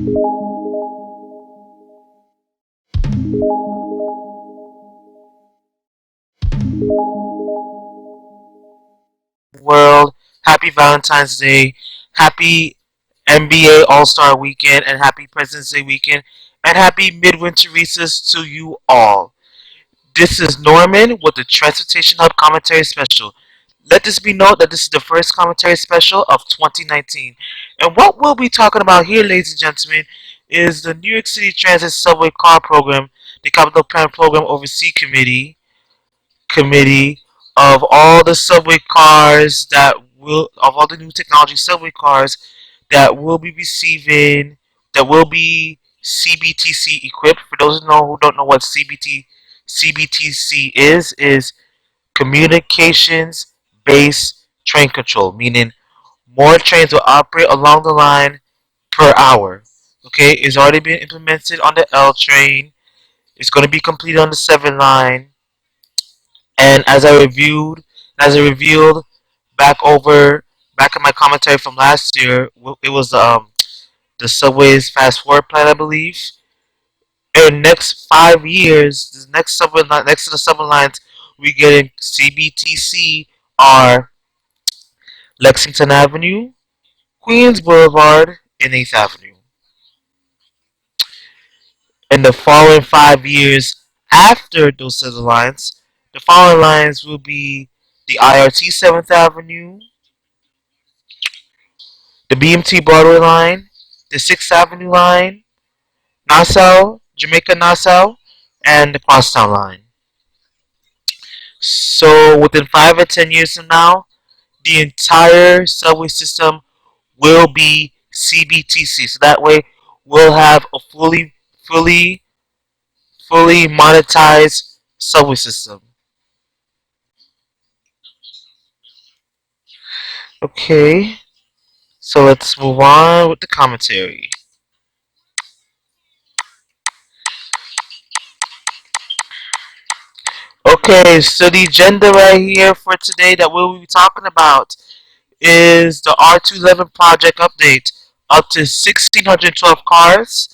World, happy Valentine's Day, happy NBA All-Star Weekend, and happy President's Day weekend, and happy midwinter recess to you all. This is Norman with the Transportation Hub Commentary Special. Let this be known that this is the first commentary special of 2019. And what we'll be talking about here, ladies and gentlemen, is the New York City Transit Subway Car Program, the Capital Plan Program Oversee Committee of all the subway cars of all the new technology subway cars that will be receiving, that will be CBTC equipped. For those who don't know what CBTC is communications based train control, meaning more trains will operate along the line per hour. Okay, it's already been implemented on the L train. It's going to be completed on the 7 line. And as I revealed back back in my commentary from last year, it was the subway's fast forward plan, I believe. In the next 5 years, the next subway line, next to the subway lines, we get in CBTC are Lexington Avenue, Queens Boulevard, and 8th Avenue. In the following 5 years after those set of lines, the following lines will be the IRT 7th Avenue, the BMT Broadway line, the 6th Avenue line, Nassau, Jamaica Nassau, and the Crosstown line. So within 5 or 10 years from now, the entire subway system will be CBTC. So that way, we'll have a fully monetized subway system. Okay, so let's move on with the commentary. Okay, so the agenda right here for today that we'll be talking about is the R211 project update up to 1,612 cars.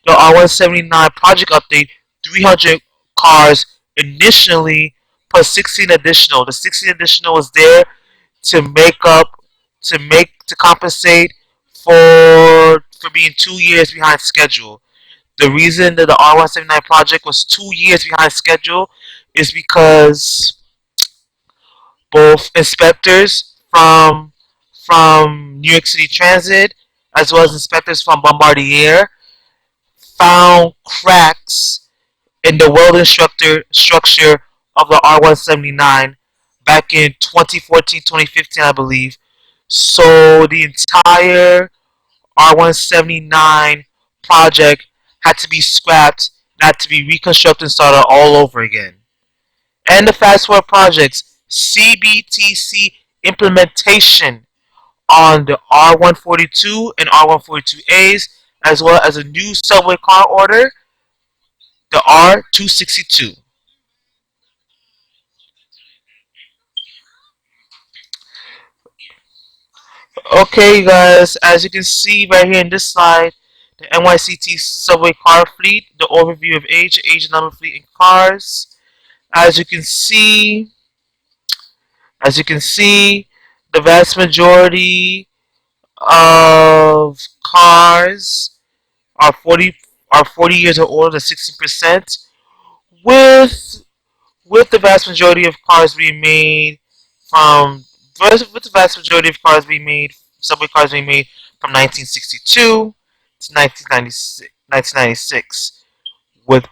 The R179 project update 300 cars initially plus 16 additional. The 16 additional was there to make up to compensate for being 2 years behind schedule. The reason that the R179 project was 2 years behind schedule is because both inspectors from New York City Transit as well as inspectors from Bombardier found cracks in the welding structure of the R179 back in 2014-2015, I believe. So the entire R179 project had to be scrapped, had to be reconstructed and started all over again. And the fast forward projects, CBTC implementation on the R142 and R142As, as well as a new subway car order, the R262. Okay, guys, as you can see right here in this slide, the NYCT subway car fleet, the overview of age number fleet and cars. As you can see, as you can see, the vast majority of cars are 40 years or older than 60%, with with the vast majority of cars being made from with the vast majority of cars being made subway cars being made from 1962 to 1996, with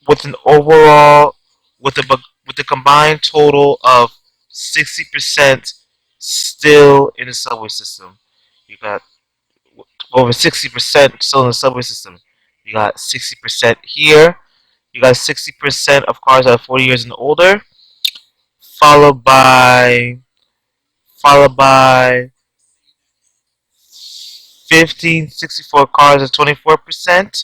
with an overall with a combined total of 60% still in the subway system. You got over 60% still in the subway system. You got 60% here. You got 60% of cars that are 40 years and older, followed by followed by 1564 cars at 24%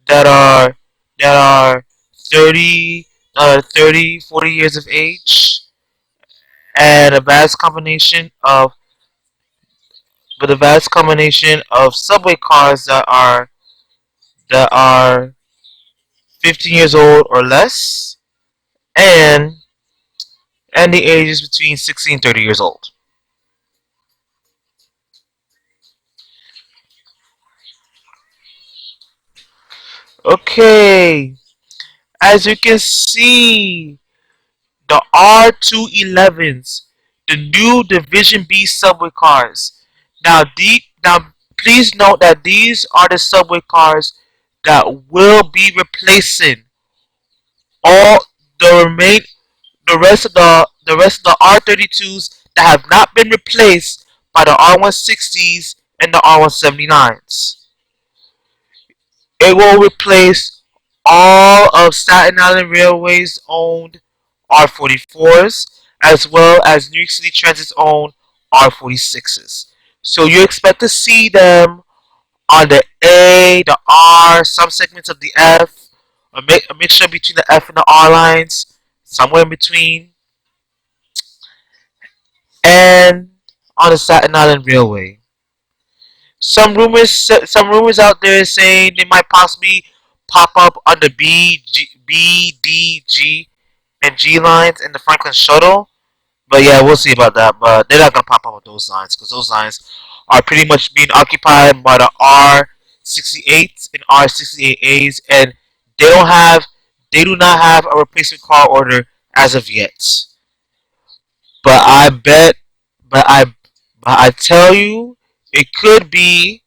that are that are 30 40 years of age, and a vast combination of subway cars that are that are 15 years old or less, and the ages between 16 and 30 years old. Okay, as you can see, the R211s, the new Division B subway cars. Now, please note that these are the subway cars that will be replacing all the remain the rest of the R32s that have not been replaced by the R160s and the R179s. It will replace all of Staten Island Railway's owned R44s as well as New York City Transit's own R46s. So you expect to see them on the A, the R, some segments of the F, a mixture between the F and the R lines, somewhere in between, and on the Staten Island Railway. Some rumors out there saying they might possibly pop up on the B, D, G, and G lines in the Franklin Shuttle. But yeah, we'll see about that. But they're not gonna pop up on those lines because those lines are pretty much being occupied by the R68s and R68As, and they don't have they do not have a replacement car order as of yet. But I bet, but I tell you, it could be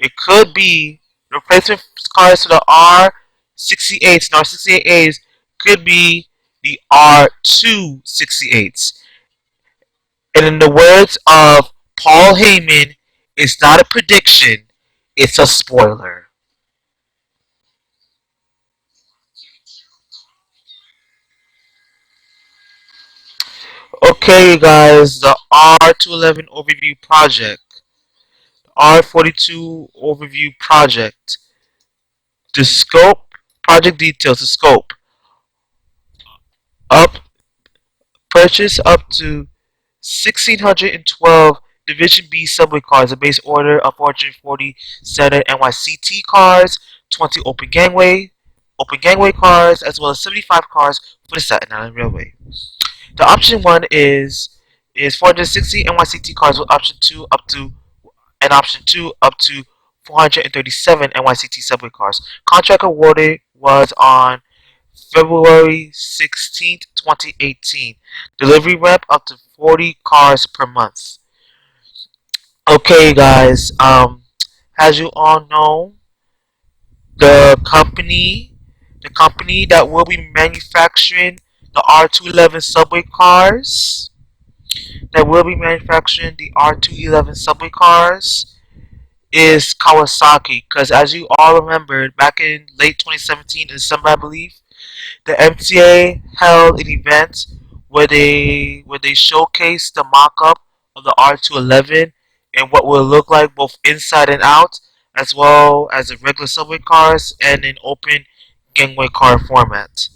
It could be replacement cars to the R68s and R68As could be the R268s. And in the words of Paul Heyman, it's not a prediction, it's a spoiler. Okay, guys, the R211 overview project, R42 overview project, the scope, project details, the scope, up purchase up to 1,612 Division B subway cars, a base order of 440 standard NYCT cars, 20 open gangway cars, as well as 75 cars for the Staten Island Railway. The option one is 460 NYCT cars with option two up to 437 NYCT subway cars. Contract awarded was on February 16th, 2018. Delivery rep up to 40 cars per month. Okay, guys. As you all know, the company, the company that will be manufacturing the R211 subway cars, is Kawasaki. Because as you all remember, back in late 2017, in December, I believe, the MTA held an event where they showcased the mock-up of the R211 and what will look like both inside and out, as well as the regular subway cars and in gangway car format.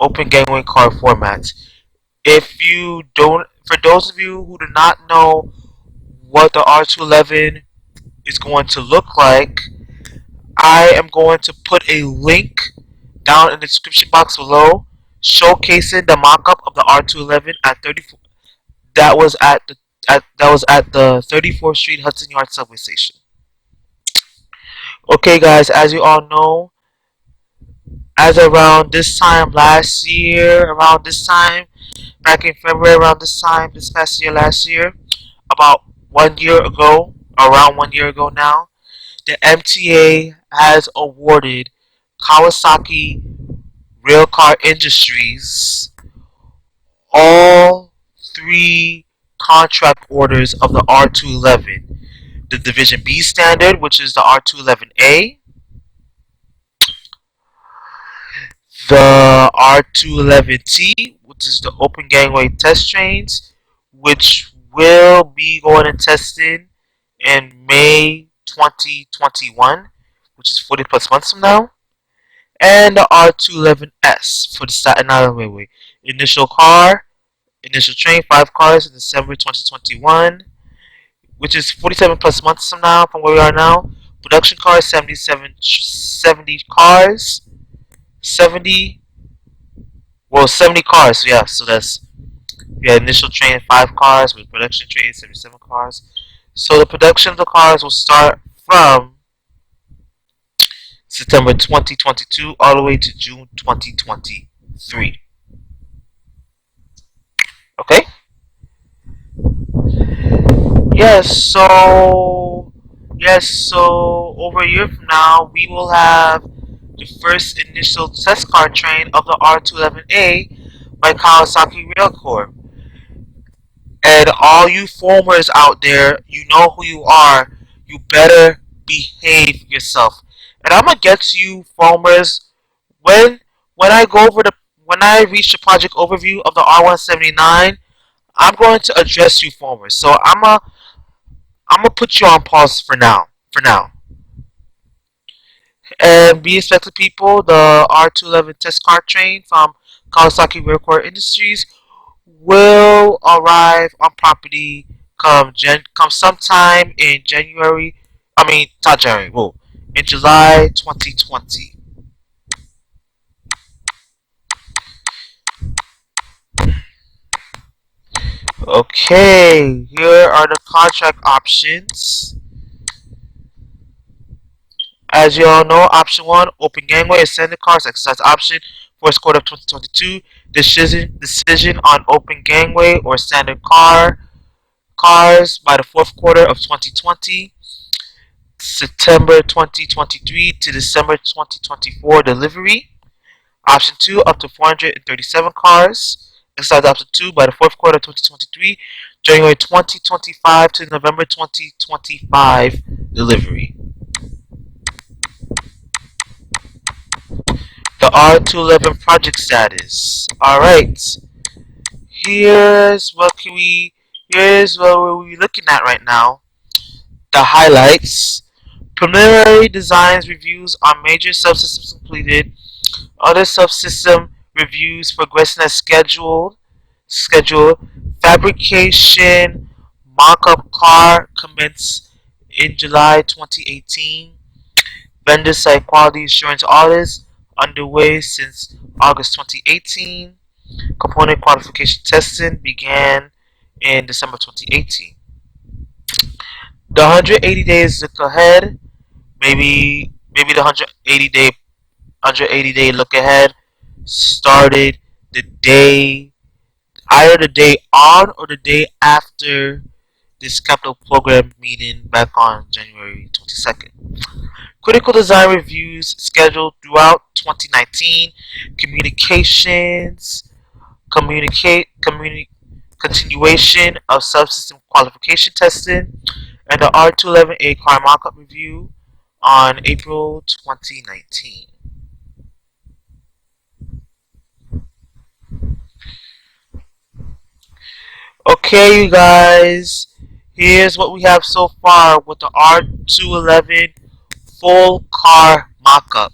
Open gangway car format. If you don't, for those of you who do not know what the R211 is going to look like, I am going to put a link down in the description box below showcasing the mock-up of the R211 at 34 that was at the 34th Street Hudson Yards subway station. Okay, guys, as you all know, as around this time last year, around this time, back in February, around this time, this past year, last year, about 1 year ago, around 1 year ago now, the MTA has awarded Kawasaki Railcar Industries all three contract orders of the R211. The Division B standard, which is the R211A, the R211T, which is the open gangway test trains, which will be going and testing in May 2021, which is 40 plus months from now, and the R211S for the Staten Island Railway. Initial train, 5 cars in December 2021, which is 47 plus months from now, from where we are now. Production cars 70 cars. 70 70 cars. So yeah, so that's initial train 5 cars with production train 77 cars. So the production of the cars will start from September 2022 all the way to June 2023. Okay? Yes, so over a year from now we will have the first initial test car train of the R211A by Kawasaki Rail Corp. And all you formers out there, you know who you are. You better behave yourself. And I'm gonna get to you formers when when I go over the when I reach the project overview of the R179. I'm going to address you formers. So I'm gonna put you on pause for now. For now. And be expected, people. The R211 test car train from Kawasaki Railcore Industries will arrive on property come sometime in January. I mean, not January. Whoa, in July 2020. Okay, here are the contract options. As you all know, option 1, open gangway, extended cars, exercise option, first quarter of 2022. Decision on open gangway or standard cars by the fourth quarter of 2020. September 2023 to December 2024 delivery. Option 2, up to 437 cars. Exercise option 2 by the fourth quarter of 2023. January 2025 to November 2025 delivery. The R211 project status. Alright. Here's what we're looking at right now. The highlights. Preliminary designs reviews on major subsystems completed. Other subsystem reviews progressing as scheduled. Fabrication mock-up car commenced in July 2018. Vendor site quality assurance audits underway since August 2018. Component qualification testing began in December 2018. The 180 days look ahead. Maybe the 180 day look ahead started the day either the day on or the day after this capital program meeting back on January 22nd. Critical design reviews scheduled throughout 2019. Continuation of subsystem qualification testing, and the R211A car mockup review on April 2019. Okay, you guys, here's what we have so far with the R211 full car mockup.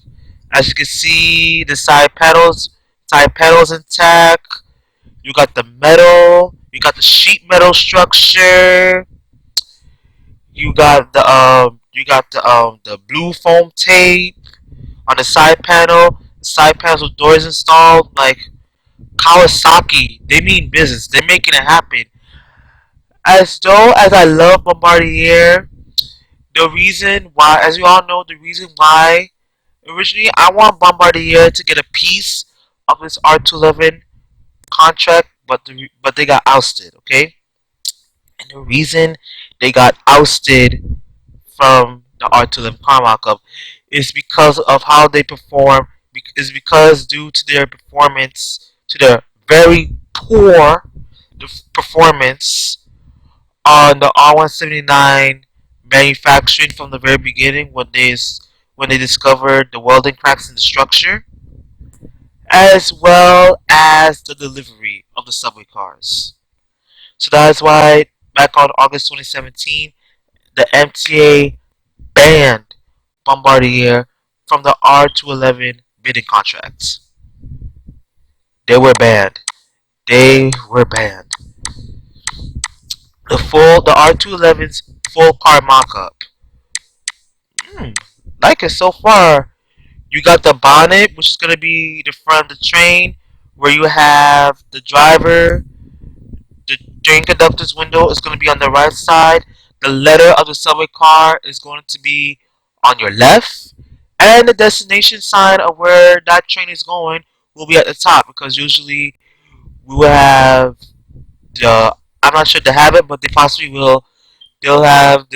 As you can see, the side pedals intact. You got the metal. You got the sheet metal structure. You got the blue foam tape on the side panel. The side panels with doors installed. Like Kawasaki, they mean business. They're making it happen. As though as I love Bombardier, the reason why, as you all know, the reason why originally I want Bombardier to get a piece of this R211 contract, but they got ousted. Okay, and the reason they got ousted from the R211 car mockup is because of how they perform. Is because due to their performance, to their very poor performance on the R179 manufacturing from the very beginning when they discovered the welding cracks in the structure, as well as the delivery of the subway cars. So that's why back on August 2017, the MTA banned Bombardier from the R211 bidding contracts. They were banned. They were banned. The R211's full car mockup. Hmm, like it so far. You got the bonnet, which is going to be the front of the train, where you have the driver. The train conductor's window is going to be on the right side. The letter of the subway car is going to be on your left. And the destination sign of where that train is going will be at the top, because usually we will have the, I'm not sure if they have it, but they possibly will. They'll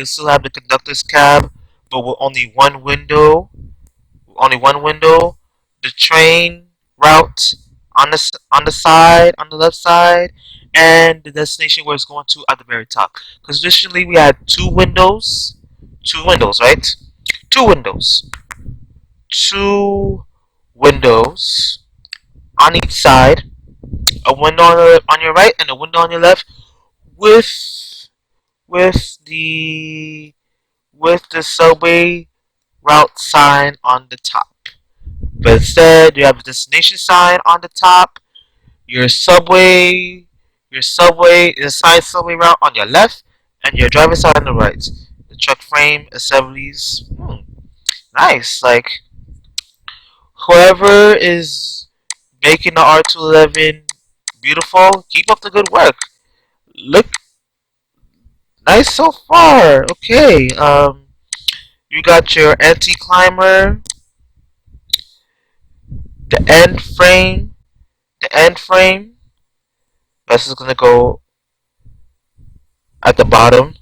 still have the conductor's cab, but with only one window, the train route on the side, on the left side, and the destination where it's going to at the very top. Because traditionally we had two windows, right? Two windows, two windows on each side, a window on your right and a window on your left, with with the with the subway route sign on the top. But instead, you have a destination sign on the top, your subway, the side subway route on your left, and your driver's side on the right. The truck frame assemblies, nice. Like whoever is making the R211 beautiful, keep up the good work. Look nice so far. Okay, you got your anti-climber, the end frame, the end frame. This is gonna go at the bottom.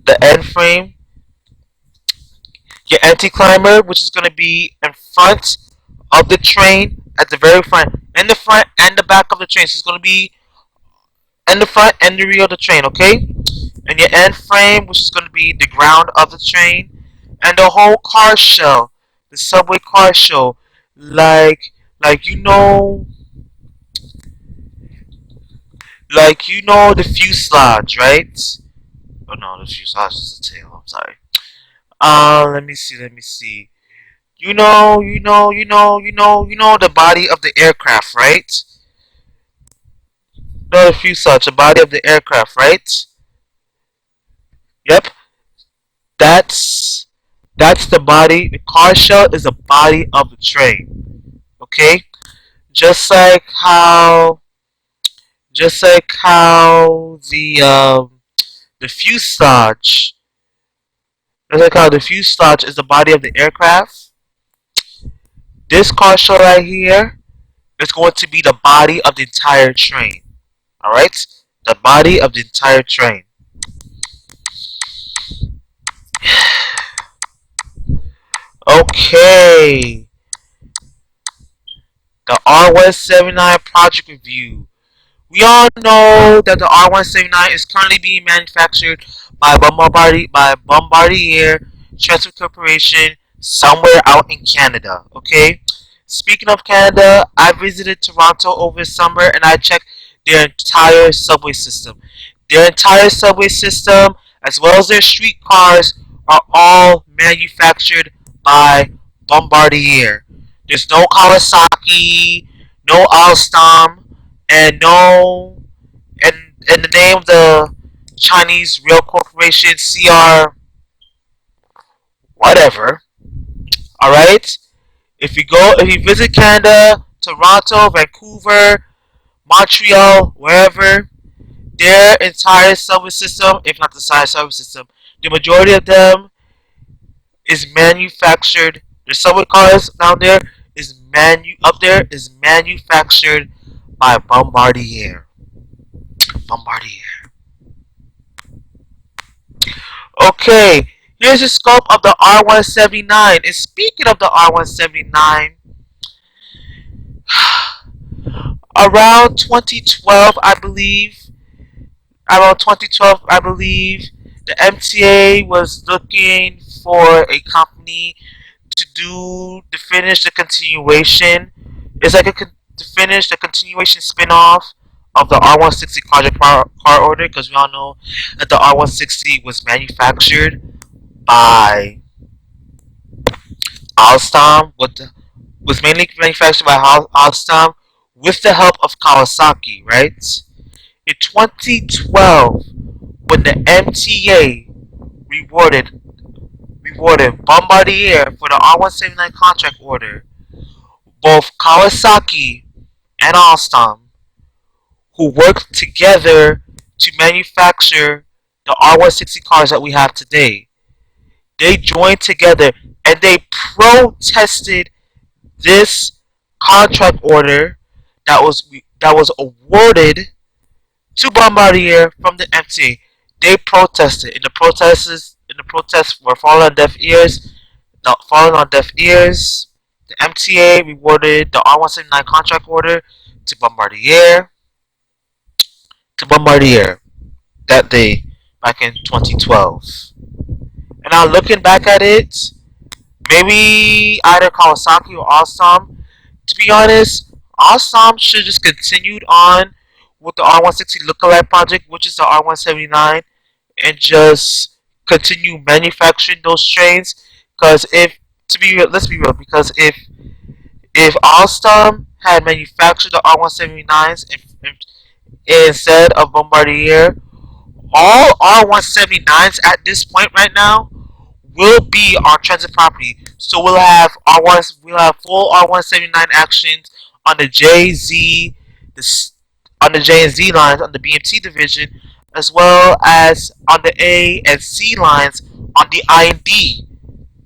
The end frame, your anti-climber, which is going to be in front of the train at the very front, in the front and the back of the train. So it's going to be in the front and the rear of the train, okay? And your end frame, which is going to be the ground of the train, and the whole car shell, the subway car shell, like like you know, the fuselage, right? Oh no, the fuselage is the tail. I'm sorry. Let me see. Let me see. The body of the aircraft, right? No, the fuselage, the body of the aircraft, right? Yep, that's that's the body. The car shell is the body of the train. Okay, just like how, the fuselage, just like how the fuselage is the body of the aircraft. This car shell right here is going to be the body of the entire train. All right, the body of the entire train. Okay, the R179 project review. We all know that the R179 is currently being manufactured by Bombardier Transport Corporation somewhere out in Canada. Okay. Speaking of Canada, I visited Toronto over summer and I checked their entire subway system. Their entire subway system, as well as their streetcars, are all manufactured by Bombardier. There's no Kawasaki, no Alstom, and no, and the name of the Chinese Rail Corporation, CR whatever. All right. If you visit Canada, Toronto, Vancouver, Montreal, wherever, their entire subway system, if not the entire subway system, the majority of them is manufactured. The subway cars down there is manufactured by Bombardier. Bombardier. Okay, here's the scope of the R179. And speaking of the R179, around 2012, I believe, the MTA was looking for a company to finish the continuation. It's like to finish the continuation spin-off of the R160 car order, because we all know that the R160 was manufactured by Alstom, was mainly manufactured by Alstom with the help of Kawasaki, right? In 2012, when the MTA rewarded rewarded Bombardier for the R179 contract order. Both Kawasaki and Alstom, who worked together to manufacture the R160 cars that we have today. They joined together and they protested this contract order that was awarded to Bombardier from the MTA. They protested, and the protests were falling on deaf ears. Not falling on deaf ears. The MTA rewarded the R179 contract order to Bombardier that day back in 2012. And now looking back at it, maybe either Kawasaki or Alstom. To be honest, Alstom should have just continued on with the R160 lookalike project, which is the R179, and just continue manufacturing those trains. Because if to be real, let's be real. Because if Alstom had manufactured the R179s instead of Bombardier, all R179s at this point right now will be on transit property. So we'll have full R179 actions on the JZ, on the J and Z lines on the BMT division, as well as on the A and C lines on the I and D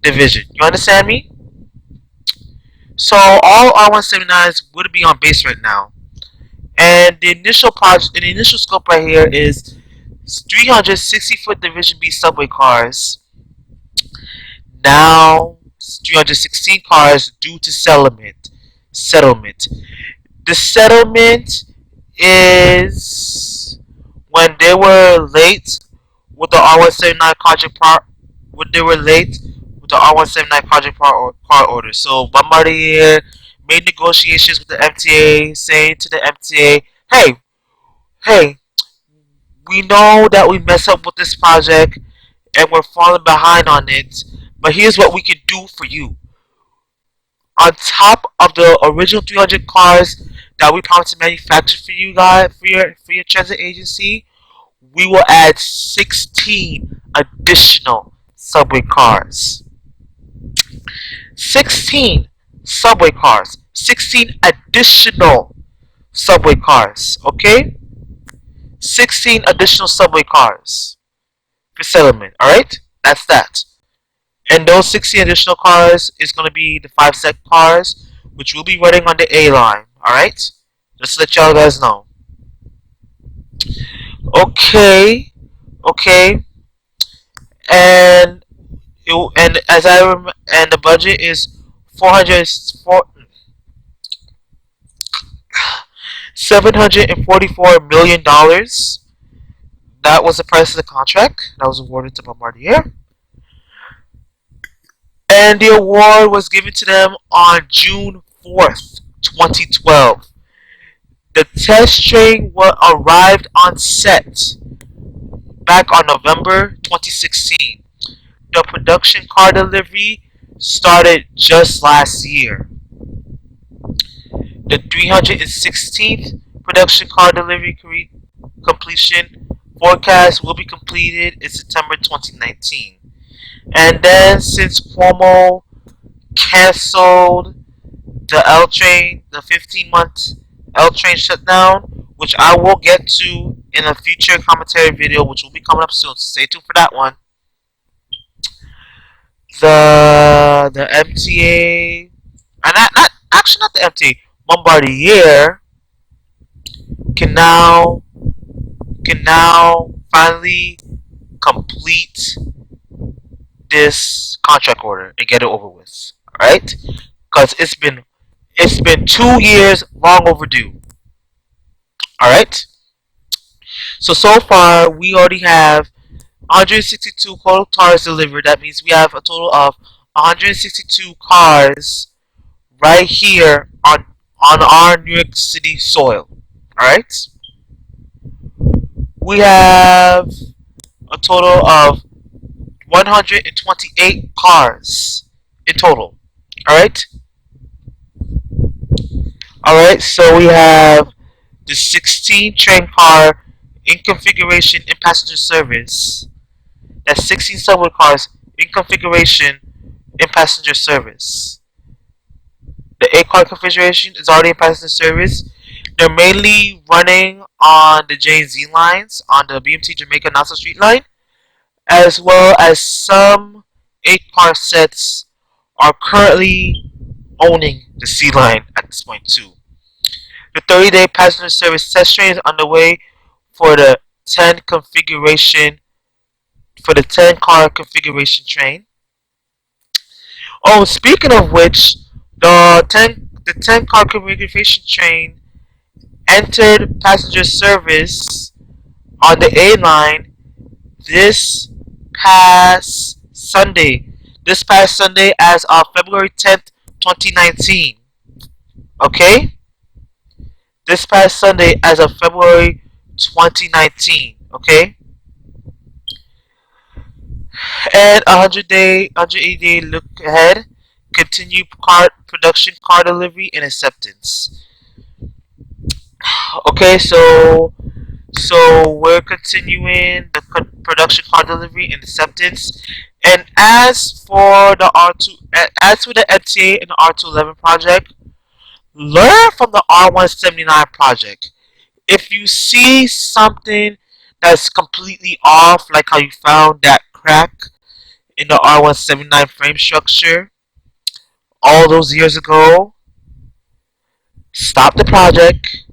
division. You understand me? So all R179s would be on base right now, and the initial scope right here is 360-foot Division B subway cars. Now 316 cars due to settlement. The settlement is when they were late with the R179 project part. When they were late with the R179 project car order. So Bombardier made negotiations with the MTA, saying to the MTA, hey, we know that we messed up with this project and we're falling behind on it, but here's what we can do for you. On top of the original 300 cars that we promised to manufacture for you guys, for your transit agency, we will add 16 additional subway cars. 16 subway cars. 16 additional subway cars. Okay? 16 additional subway cars for settlement. Alright? That's that. And those 16 additional cars is going to be the 5 set cars, which will be running on the A line. Alright? Just to let y'all guys know. Okay. And and the budget is $744 million. That was the price of the contract that was awarded to Bombardier. And the award was given to them on June 4th, 2012. The test train arrived on set back on November 2016. The production car delivery started just last year. The 316th production car delivery completion forecast will be completed in September 2019. And then, since Cuomo canceled the L train, the 15-month L train shutdown, which I will get to in a future commentary video, which will be coming up soon, so stay tuned for that one. The MTA, and not the MTA, Bombardier can now finally complete this contract order and get it over with. Alright? Because it's been 2 years long overdue. Alright? So far we already have 162 total cars delivered. That means we have a total of 162 cars right here on our New York City soil. Alright? We have a total of 128 cars in total. Alright? Alright, so we have the 16 train car in configuration in passenger service. That's 16 subway cars in configuration in passenger service. The 8-car configuration is already in passenger service. They're mainly running on the J and Z lines on the BMT Jamaica Nassau Street line, as well as some 8-car sets are currently owning the C line at this point too. The 30-day passenger service test train is underway for the 10 configuration for the 10-car configuration train. Oh, speaking of which, the 10-car configuration train entered passenger service on the A line this past Sunday. This past Sunday as of February 10th, 2019. Okay? This past Sunday as of February 2019. Okay? And 180-day look ahead. Continue car delivery and acceptance. Okay, so we're continuing the production car delivery and acceptance. And as for the NTA and the R211 project, learn from the R179 project. If you see something that's completely off, like how you found that crack in the R179 frame structure all those years ago, stop the project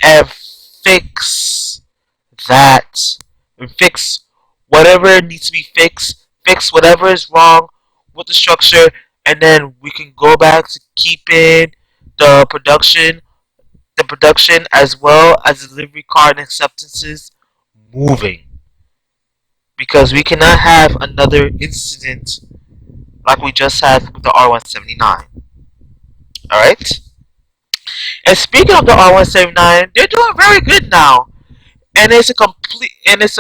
and fix that. And fix whatever needs to be fixed. Fix whatever is wrong with the structure, and then we can go back to keeping the production, the production as well as the delivery card and acceptances moving. Because we cannot have another incident like we just had with the R179. Alright? And speaking of the R179, they're doing very good now. And it's a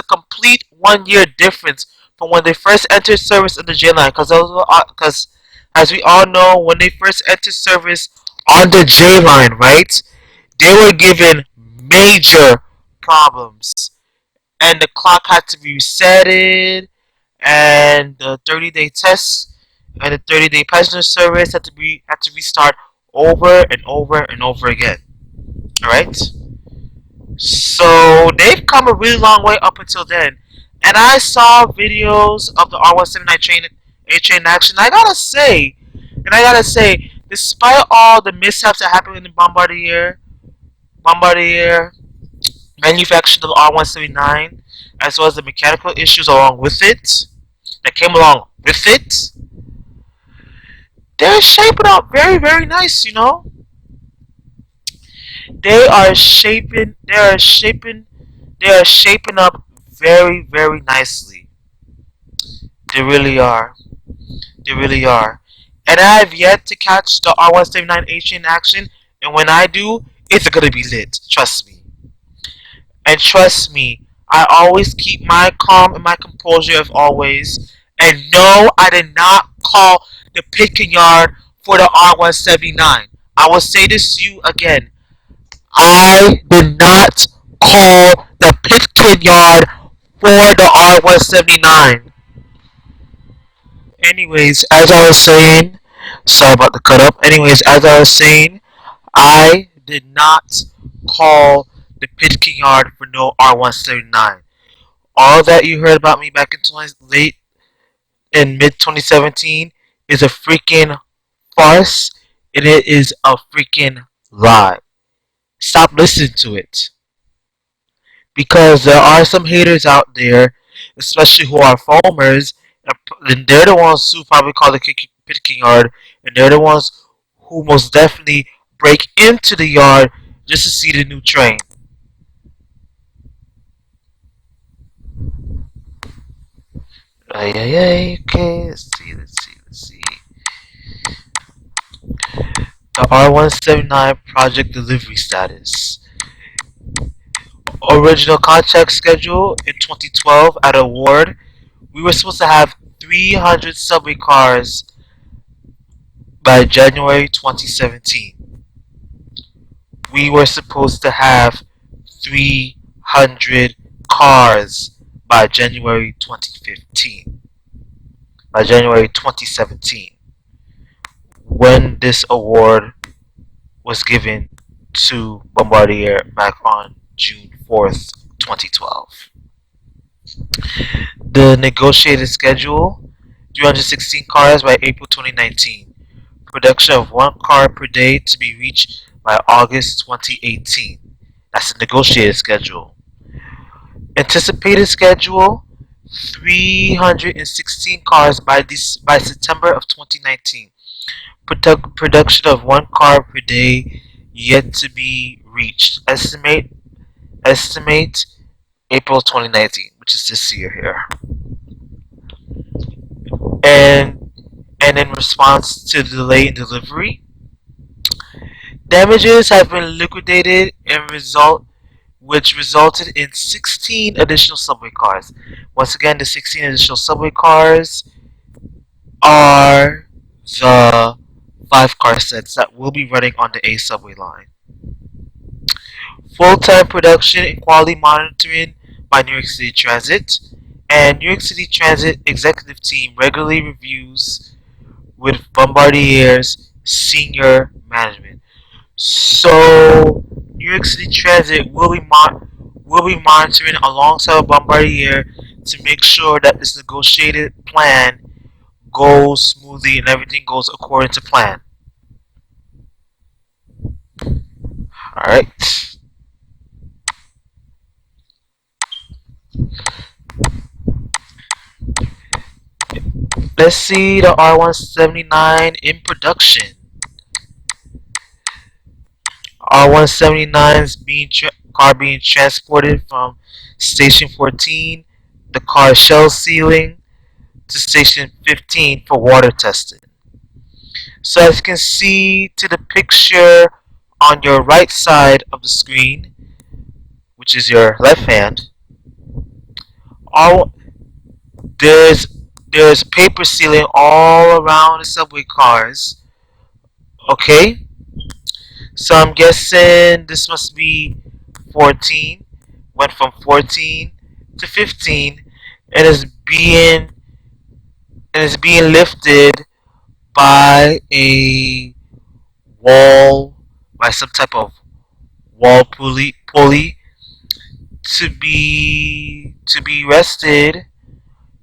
complete 1 year difference from when they first entered service in the J line. Because as we all know, when they first entered service on the J line, right, they were given major problems, and the clock had to be resetted, and the 30-day test and the 30-day passenger service had to restart over and over and over again. All right. So they've come a really long way up until then. And I saw videos of the R179 train in action. I gotta say, despite all the mishaps that happened in the Bombardier manufacturing of the R179, as well as the mechanical issues along with it, that came along with it, they're shaping up very, very nice, you know? They are shaping up very, very nicely. They really are. They really are. And I have yet to catch the R179H in action, and when I do, it's gonna be lit. Trust me. And trust me, I always keep my calm and my composure as always. And no, I did not call the picking yard for the R179. I will say this to you again. I did not call the picking yard for the R179. Anyways, as I was saying, sorry about the cut up. Anyways, as I was saying, I did not call the picking yard for no R179. All that you heard about me back in late in mid 2017 is a freaking farce, and it is a freaking lie. Stop listening to it, because there are some haters out there, especially who are foamers, and they're the ones who probably call the picking yard, and they're the ones who most definitely break into the yard just to see the new train. Ay, ay, ay, okay, let's see. The R179 project delivery status. Original contract schedule in 2012 at award, we were supposed to have 300 subway cars by January 2017. We were supposed to have 300 cars by January 2015. by January 2017, when this award was given to Bombardier back on June 4th, 2012. The negotiated schedule: 316 cars by April 2019. Production of one car per day to be reached by August 2018. That's the negotiated schedule. Anticipated schedule: 316 cars by September of 2019. Production of one car per day yet to be reached. Estimate April 2019, which is this year here. And in response to the delay in delivery, damages have been liquidated which resulted in 16 additional subway cars. Once again, the 16 additional subway cars are the 5 car sets that will be running on the A subway line. Full-time production and quality monitoring by New York City Transit, and New York City Transit executive team regularly reviews with Bombardier's senior management. So New York City Transit will be monitoring alongside Bombardier to make sure that this negotiated plan goes smoothly and everything goes according to plan. All right. Let's see the R179 in production. R179's car being transported from Station 14, the car shell sealing, to Station 15 for water testing. So as you can see to the picture on your right side of the screen, which is your left hand, all there's paper sealing all around the subway cars. Okay, so I'm guessing this must be 14. Went from 14 to 15, and is being lifted by a wall, by some type of wall pulley to be rested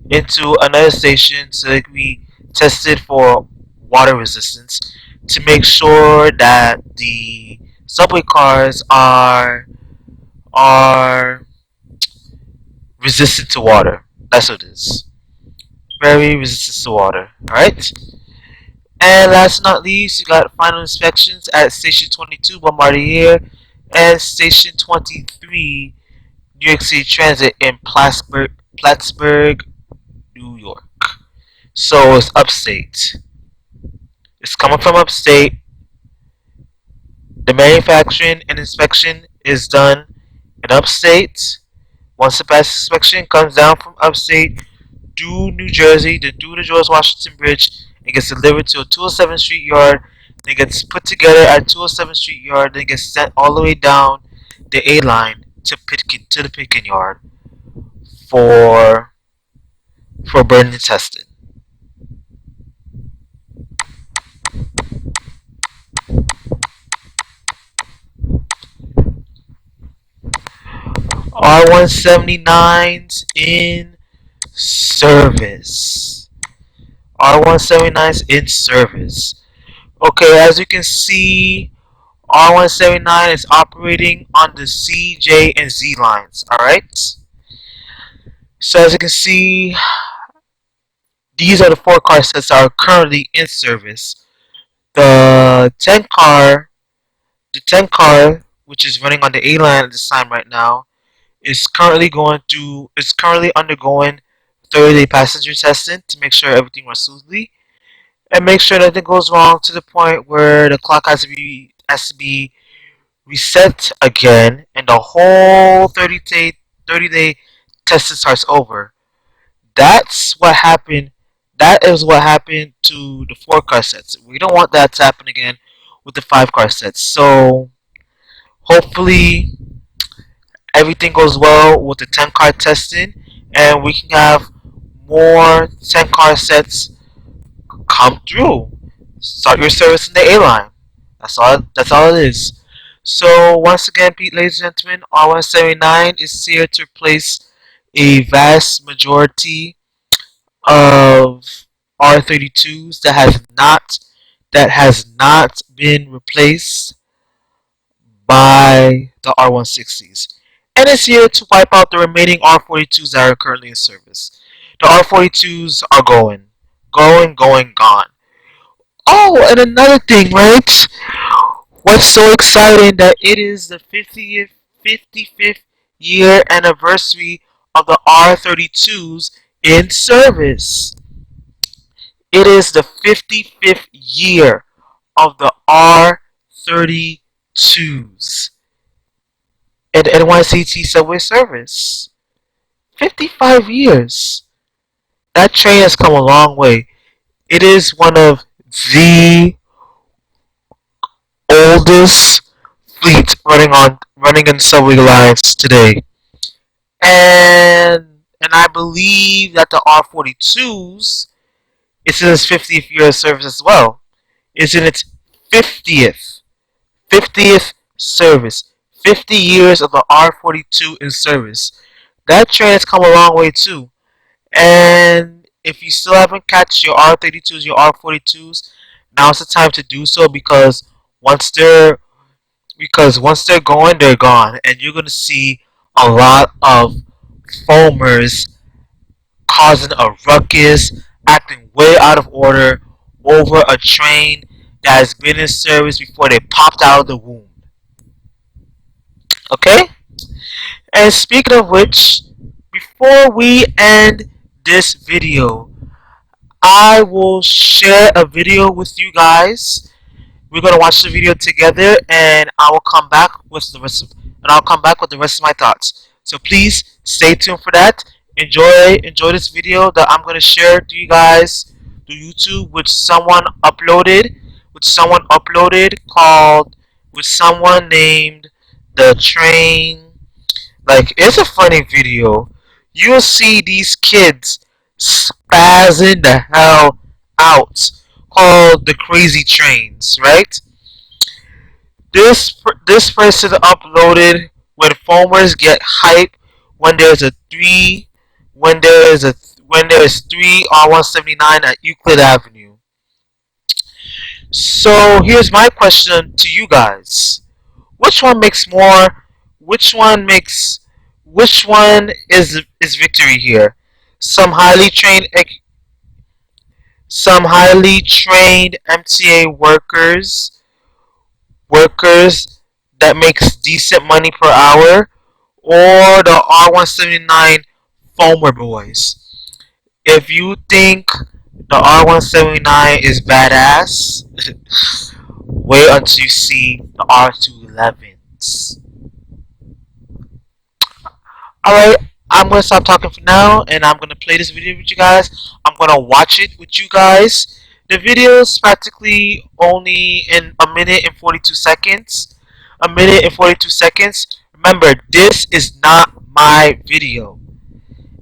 into another station so it can be tested for water resistance to make sure that the subway cars are resistant to water. That's what it is. Very resistant to water. Alright? And last but not least, you got final inspections at Station 22 Bombardier and Station 23 New York City Transit in Plattsburgh, New York. So it's upstate. It's coming from upstate. The manufacturing and inspection is done in upstate. Once the pass inspection comes down from upstate through New Jersey, then through the George Washington Bridge, and gets delivered to a 207th Street yard, then gets put together at 207th Street yard, then gets sent all the way down the A line to the Pitkin yard for burning and testing. R179s in service. R179s in service. Okay, as you can see, R179 is operating on the C, J, and Z lines. Alright? So as you can see, these are the 4 car sets that are currently in service. The 10 car, which is running on the A line at this time right now, is currently undergoing 30-day passenger testing to make sure everything runs smoothly and make sure nothing goes wrong to the point where the clock has to be reset again and the whole 30-day testing starts over. That's what happened. That is what happened to the 4 car sets. We don't want that to happen again with the 5 car sets. So hopefully everything goes well with the 10 car testing and we can have more 10 car sets come through. Start your service in the A line. That's all it is. So once again, Pete, ladies and gentlemen, R179 is here to replace a vast majority of R32s that has not been replaced by the R160s, and it's here to wipe out the remaining R42s that are currently in service. The R42s are gone. Oh, and another thing, right? What's so exciting that it is the 55th year anniversary of the R32s in service. It is the 55th year of the R32s in NYCT subway service. 55 years. That train has come a long way. It is one of the oldest fleets running in subway lines today. And I believe that the R42s is in its 50th year of service as well. It's in its 50th 50th service. 50 years of the R42 in service. That train has come a long way too. And if you still haven't catch your R32s, your R42s, now's the time to do so once they're once they're going, they're gone, and you're gonna see a lot of foamers causing a ruckus, acting way out of order over a train that has been in service before they popped out of the womb. Okay? And speaking of which, before we end this video, I will share a video with you guys. We're gonna watch the video together, and I'll come back with the rest of my thoughts. So please stay tuned for that. Enjoy this video that I'm gonna share to you guys to YouTube, which someone uploaded called with someone named the train. Like, it's a funny video. You'll see these kids spazzing the hell out, called the crazy trains, right? This person uploaded when foamers get hype when there's a three when there is three R179 at Euclid Avenue. So here's my question to you guys: Which one makes more? Which one makes? Which one is victory here? Some highly trained some highly trained MTA workers that makes decent money per hour, or the R179 foamer boys. If you think the R179 is badass, wait until you see the R211s. Alright, I'm gonna stop talking for now, and I'm gonna play this video with you guys. I'm gonna watch it with you guys. The video is practically only in a minute and 42 seconds. A minute and 42 seconds. Remember, this is not my video.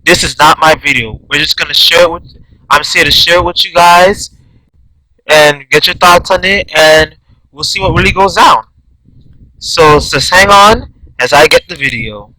This is not my video. We're just gonna share it with. I'm just here to share it with you guys and get your thoughts on it, and we'll see what really goes down. So just hang on as I get the video.